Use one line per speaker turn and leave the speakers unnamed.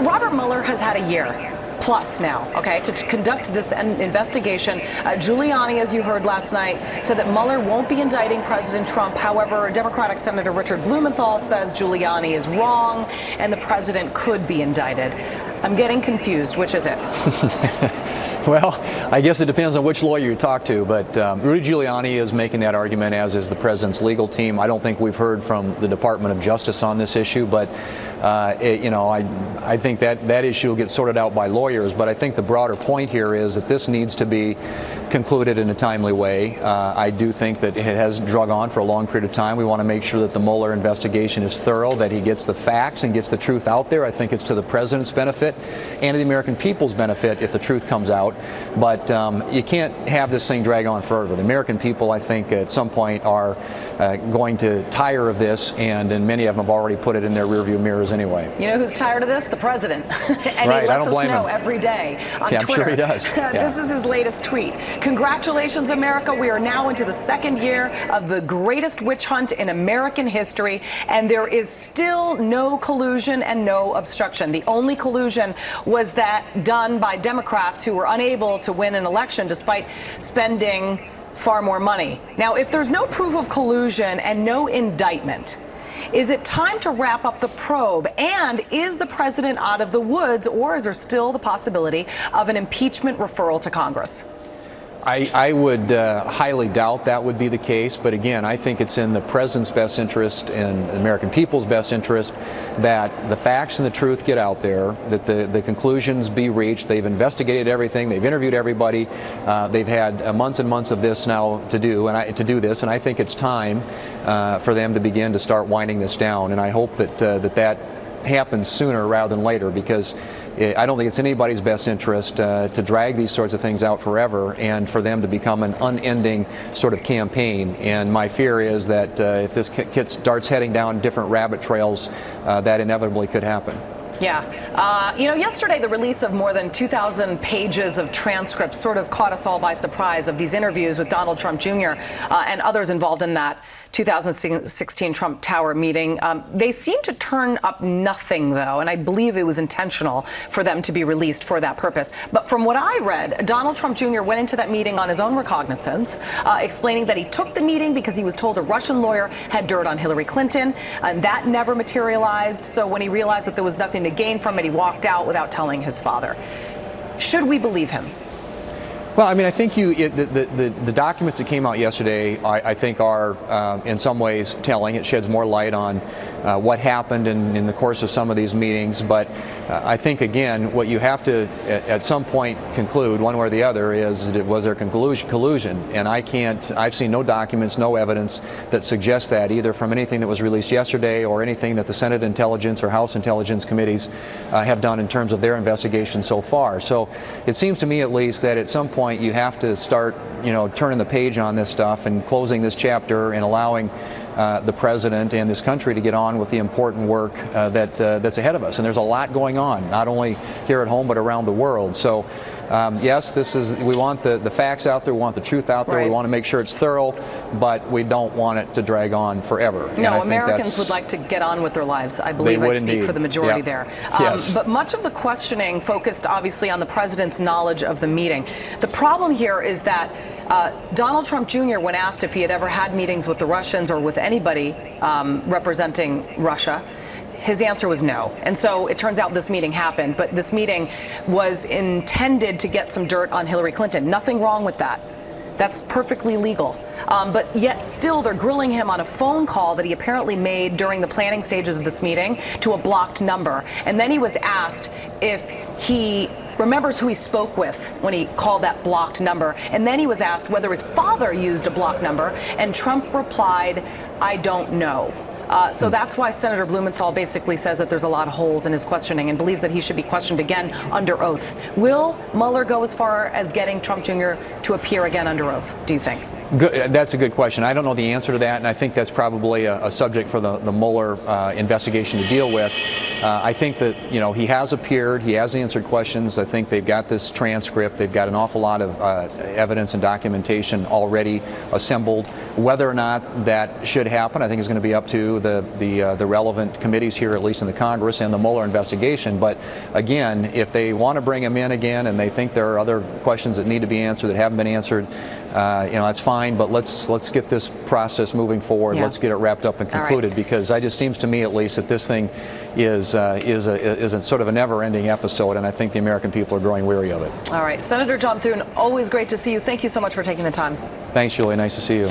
Robert Mueller has had a year plus now, okay, to conduct this investigation. Giuliani, as you heard last night, said that Mueller won't be indicting President Trump. However, Democratic Senator Richard Blumenthal says Giuliani is wrong and the president could be indicted. I'm getting confused. Which is it?
Well, I guess it depends on which lawyer you talk to, but Rudy Giuliani is making that argument, as is the president's legal team. I don't think we've heard from the Department of Justice on this issue, but I think that issue will get sorted out by lawyers. But I think the broader point here is that this needs to be concluded in a timely way. I do think that it has drug on for a long period of time. We want to make sure that the Mueller investigation is thorough, that he gets the facts and gets the truth out there. I think it's to the president's benefit and to the American people's benefit if the truth comes out. But you can't have this thing drag on forever. The American people, I think, at some point are going to tire of this, and many of them have already put it in their rearview mirrors anyway.
You know who's tired of this? The president. And
right,
he lets us know
him.
Every day on
yeah,
Twitter.
I'm sure he does.
This is his latest tweet. Congratulations, America. We are now into the second year of the greatest witch hunt in American history, and there is still no collusion and no obstruction. The only collusion was that done by Democrats who were unable to win an election despite spending far more money. Now, if there's no proof of collusion and no indictment, is it time to wrap up the probe? And is the president out of the woods, or is there still the possibility of an impeachment referral to Congress?
I would highly doubt that would be the case, but again, I think it's in the president's best interest and the American people's best interest that the facts and the truth get out there, that the conclusions be reached. They've investigated everything, they've interviewed everybody, they've had months and months of this now to do this, and I think it's time for them to begin to start winding this down, and I hope that that happens sooner rather than later, because I don't think it's in anybody's best interest to drag these sorts of things out forever and for them to become an unending sort of campaign. And my fear is that if this starts heading down different rabbit trails, that inevitably could happen.
Yeah. Yesterday the release of more than 2,000 pages of transcripts sort of caught us all by surprise of these interviews with Donald Trump Jr. And others involved in that 2016 Trump Tower meeting. They seem to turn up nothing, though, and I believe it was intentional for them to be released for that purpose. But from what I read, Donald Trump Jr. went into that meeting on his own recognizance, explaining that he took the meeting because he was told a Russian lawyer had dirt on Hillary Clinton, and that never materialized. So when he realized that there was nothing to gain from it, he walked out without telling his father. Should we believe him?
Well, I mean, I think the documents that came out yesterday, I think, are in some ways telling. It sheds more light on what happened in the course of some of these meetings. But I think, again, what you have to at some point conclude, one way or the other, is was there collusion? And I've seen no documents, no evidence that suggests that, either from anything that was released yesterday or anything that the Senate Intelligence or House Intelligence Committees have done in terms of their investigation so far. So it seems to me, at least, that at some point you have to start, turning the page on this stuff and closing this chapter and allowing the president and this country to get on with the important work that's ahead of us. And there's a lot going on, not only here at home but around the world. So yes, we want the facts out there, we want the truth out there,
right.
We want to make sure it's thorough, but we don't want it to drag on forever.
No, Americans would like to get on with their lives. I believe I speak for the majority there.
Yes.
But much of the questioning focused obviously on the president's knowledge of the meeting. The problem here is that Donald Trump Jr., when asked if he had ever had meetings with the Russians or with anybody representing Russia, his answer was no. And so it turns out this meeting happened, but this meeting was intended to get some dirt on Hillary Clinton. Nothing wrong with that. That's perfectly legal. But yet still they're grilling him on a phone call that he apparently made during the planning stages of this meeting to a blocked number. And then he was asked if he remembers who he spoke with when he called that blocked number. And then he was asked whether his father used a blocked number. And Trump replied, "I don't know." So that's why Senator Blumenthal basically says that there's a lot of holes in his questioning and believes that he should be questioned again under oath. Will Mueller go as far as getting Trump Jr. to appear again under oath, do you think?
Good. That's a good question. I don't know the answer to that, and I think that's probably a subject for the Mueller investigation to deal with. I think that he has appeared, he has answered questions. I think they've got this transcript, they've got an awful lot of evidence and documentation already assembled. Whether or not that should happen, I think is going to be up to the relevant committees here, at least in the Congress, and the Mueller investigation. But again, if they want to bring him in again and they think there are other questions that need to be answered that haven't been answered, that's fine, but let's get this process moving forward. Yeah. Let's get it wrapped up and concluded, right. Because it just seems to me, at least, that this thing is a sort of a never-ending episode, and I think the American people are growing weary of it.
All right, Senator John Thune, always great to see you. Thank you so much for taking the time.
Thanks, Julie. Nice to see you.